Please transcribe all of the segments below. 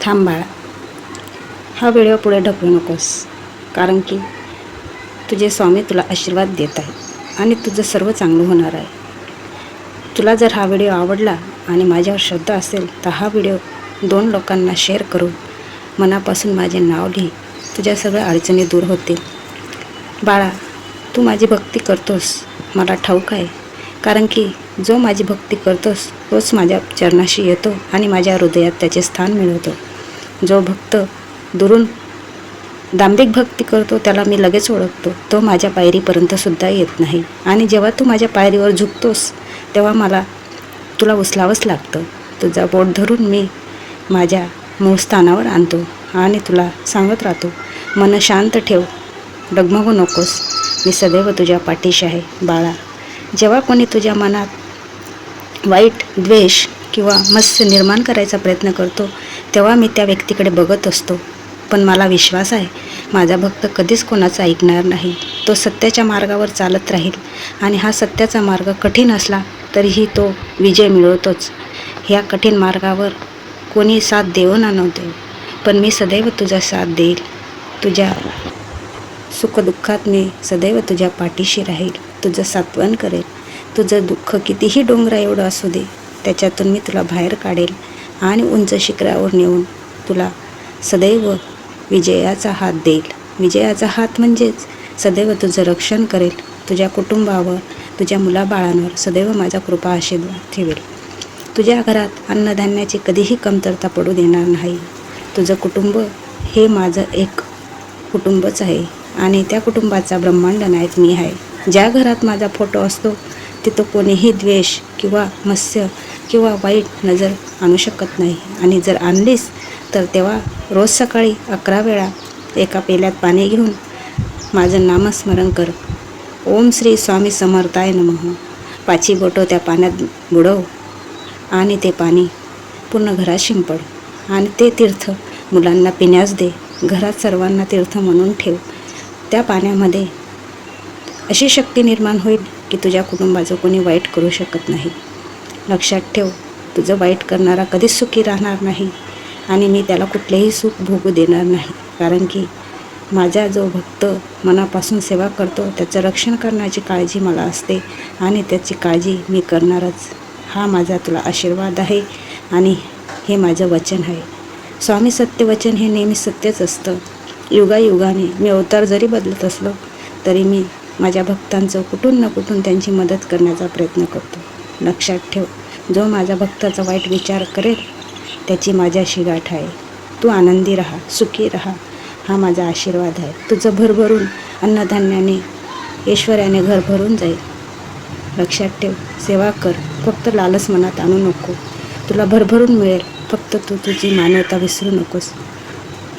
थांब बाळा, हा व्हिडिओ पुढे ढकलू नकोस, कारण की तुझे स्वामी तुला आशीर्वाद देत आहे आणि तुझं सर्व चांगलं होणार आहे. तुला जर हा व्हिडिओ आवडला आणि माझ्यावर श्रद्धा असेल तर हा व्हिडिओ 2 लोकांना शेअर करून मनापासून माझे नाव लिही. तुझ्या सगळ्या अडचणी दूर होतील. बाळा, तू माझी भक्ती करतोस मला ठाऊक आहे, कारण की जो माझी भक्ती करतोस तोच माझ्या चरणाशी येतो आणि माझ्या हृदयात त्याचे स्थान मिळवतो. जो भक्त दुरून दांभिक भक्ती करतो त्याला मी लगेच ओळखतो. तो माझ्या पायरीपर्यंतसुद्धा येत नाही आणि जेव्हा तू माझ्या पायरीवर झुकतोस तेव्हा मला तुला उचलावंच लागतं. तुझा बोट धरून मी माझ्या मूळ स्थानावर आणतो आणि तुला सांगत राहतो, मन शांत ठेव, डगमगू नकोस, मी सदैव तुझ्या पाठीशी आहे. बाळा, जेव्हा कोणी तुझ्या मनात वाईट, द्वेष किंवा मत्स्य निर्माण करायचा प्रयत्न करतो तेव्हा मी त्या व्यक्तीकडे बघत असतो. पण मला विश्वास आहे, माझा भक्त कधीच कोणाचं ऐकणार नाही. तो सत्याच्या मार्गावर चालत राहील आणि हा सत्याचा मार्ग कठीण असला तरीही तो विजय मिळवतोच. ह्या कठीण मार्गावर कोणी साथ देवो ना नव्हते, पण मी सदैव तुझा साथ देईल. तुझ्या सुखदुःखात मी सदैव तुझ्या पाठीशी राहील, तुझं सांत्वन करेल. तुझं दुःख कितीही डोंगरा एवढं असू दे, त्याच्यातून मी तुला बाहेर काढेल आणि उंच शिखरावर नेऊन तुला सदैव विजयाचा हात देईल. विजयाचा हात म्हणजेच सदैव तुझं रक्षण करेल. तुझ्या कुटुंबावर, तुझ्या मुलाबाळांवर सदैव माझा कृपा आशीर्वाद ठेवेल. तुझ्या घरात अन्नधान्याची कधीही कमतरता पडू देणार नाही. तुझं कुटुंब हे माझं एक कुटुंबच आहे आणि त्या कुटुंबाचा ब्रह्मांड नायक मी आहे. ज्या घरात माझा फोटो असतो तिथं कोणीही द्वेष किंवा मत्स्य किंवा वाईट नजर आणू शकत नाही. आणि जर आणलीस तर तेव्हा रोज सकाळी 11 वेळा एका पेल्यात पाणी घेऊन माझं नामस्मरण कर. ओम श्री स्वामी समर्थाय नमः. 5 बोटं त्या पाण्यात बुडव आणि ते पाणी पूर्ण घरात शिंपड आणि ते तीर्थ मुलांना पिण्यास दे. घरात सर्वांना तीर्थ म्हणून ठेव. त्या पाण्यामध्ये अशी शक्ती निर्माण होईल की तुझ्या कुटुंबाचं कोणी वाईट करू शकत नाही. लक्षात ठेव, तुझं वाईट करणारा कधीच सुखी राहणार नाही आणि मी त्याला कुठलेही सुख भोगू देणार नाही, कारण की माझा जो भक्त मनापासून सेवा करतो त्याचं रक्षण करण्याची काळजी मला असते आणि त्याची काळजी मी करणारच. हा माझा तुला आशीर्वाद आहे आणि हे माझं वचन आहे. स्वामी सत्य वचन हे नेहमी सत्यच असतं. युगायुगाने मी अवतार जरी बदलत असलो तरी मी माझ्या भक्तांचं कुठून ना कुठून त्यांची मदत करण्याचा प्रयत्न करतो. लक्षात ठेव, जो माझ्या भक्ताचा वाईट विचार करेल त्याची माझ्याशी गाठ आहे. तू आनंदी राहा, सुखी राहा, हा माझा आशीर्वाद आहे. तुझं भरभरून अन्नधान्याने, ऐश्वर्याने घर भरून जाईल. लक्षात ठेव, सेवा कर, फक्त लालच मनात आणू नको. तुला भरभरून मिळेल, फक्त तू तुझी मानवता विसरू नकोस.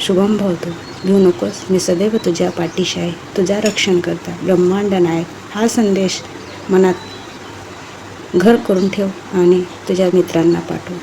शुभम भवतो. घेऊ नकोस, मी सदैव तुझ्या पाठीशी आहे. तुझा रक्षण करता ब्रह्मांड नायक हा संदेश मनात घर करून ठेव आणि तुझ्या मित्रांना पाठव.